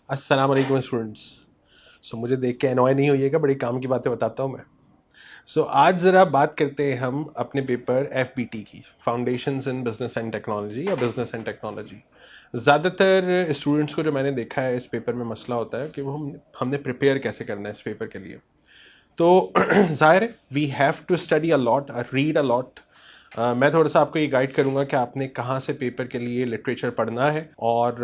अस्सलाम वालेकुम स्टूडेंट्स। मुझे देख के एनॉय नहीं होइएगा, बड़ी काम की बातें बताता हूँ मैं। आज ज़रा बात करते हैं हम अपने पेपर FBT की, foundations in business and technology या बिजनेस एंड टेक्नोलॉजी। ज़्यादातर स्टूडेंट्स को जो मैंने देखा है इस पेपर में मसला होता है कि वो हमने प्रिपेयर कैसे करना है इस पेपर के लिए। तो ज़ाहिर है we have to study a lot, read a lot. मैं थोड़ा सा आपको ये गाइड करूंगा कि आपने कहाँ से पेपर के लिए लिटरेचर पढ़ना है और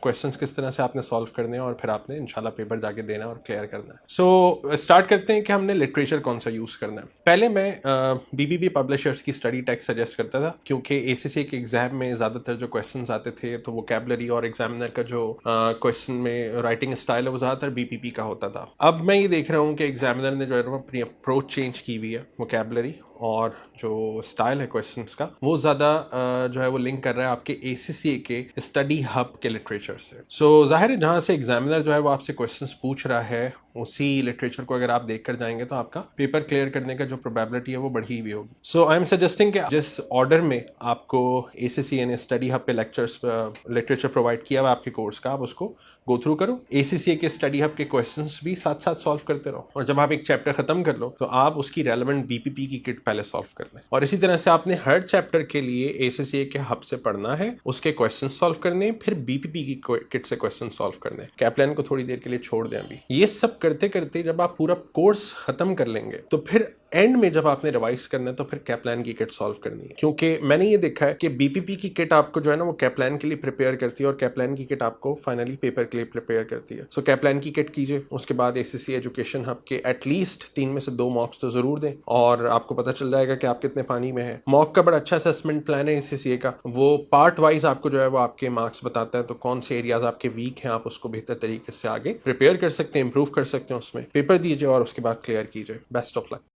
क्वेश्चंस किस तरह से आपने सॉल्व करने हैं और फिर आपने इंशाल्लाह पेपर जाके देना और क्लियर करना है। स्टार्ट करते हैं कि हमने लिटरेचर कौन सा यूज़ करना है। पहले मैं BBB पब्लिशर्स की स्टडी टेक्स्ट सजेस्ट करता था, क्योंकि ACCA के एग्जाम में ज़्यादातर जो क्वेश्चन आते थे तो वोकैबलरी और एग्जामिनर का जो क्वेश्चन में राइटिंग स्टाइल है वो ज़्यादातर BPP का होता था। अब मैं ये देख रहा हूँ कि एग्जामिनर ने जो है अपनी अप्रोच चेंज की हुई है, वोकैबलरी और जो स्टाइल है क्वेश्चंस का वो ज़्यादा जो है वो लिंक कर रहा है आपके ACCA के स्टडी हब के लिटरेचर से। जाहिर है जहाँ से एग्जामिनर जो है वो आपसे क्वेश्चंस पूछ रहा है उसी लिटरेचर को अगर आप देख कर जाएंगे तो आपका पेपर क्लियर करने का जो प्रोबेबिलिटी है वो बढ़ी हुई होगी। आई एम सजेस्टिंग कि जिस ऑर्डर में आपको ACCA ने स्टडी हब पे लिटरेचर प्रोवाइड किया हुआ आपके कोर्स का, आप उसको गो थ्रू करो। ACCA के स्टडी हब के क्वेश्चंस भी साथ साथ सॉल्व करते रहो, और जब आप एक चैप्टर खत्म कर लो तो आप उसकी रेलेवेंट BPP की किट पहले सॉल्व कर लें। और इसी तरह से आपने हर चैप्टर के लिए ACCA के हब से पढ़ना है, उसके क्वेश्चन सॉल्व करने, फिर BPP की किट से क्वेश्चन सॉल्व करने। कैप्लान को थोड़ी देर के लिए छोड़ दें अभी। ये सब करते करते जब आप पूरा कोर्स खत्म कर लेंगे तो फिर एंड में जब आपने रिवाइज करना है तो फिर कैप्लान की किट सॉल्व करनी है। क्योंकि मैंने ये देखा है कि BPP की किट आपको जो है ना वो कैप्लान के लिए प्रिपेयर करती है और कैप्लान की किट आपको फाइनली पेपर के लिए प्रिपेयर करती है। कैप्लान की किट कीजिए, उसके बाद ACCA एजुकेशन हब के एटलीस्ट 3 में से 2 मॉक्स तो जरूर दें और आपको पता चल जाएगा कि आप कितने पानी में हैं। मॉक का बड़ा अच्छा असेसमेंट प्लान है ACCA का, वो पार्ट वाइज आपको जो है वो आपके मार्क्स बताता है, तो कौन से एरियाज आपके वीक हैं आप उसको बेहतर तरीके से आगे प्रिपेयर कर सकते हैं, इंप्रूव कर सकते हैं, उसमें पेपर दीजिए और उसके बाद क्लियर कीजिए। Best of luck.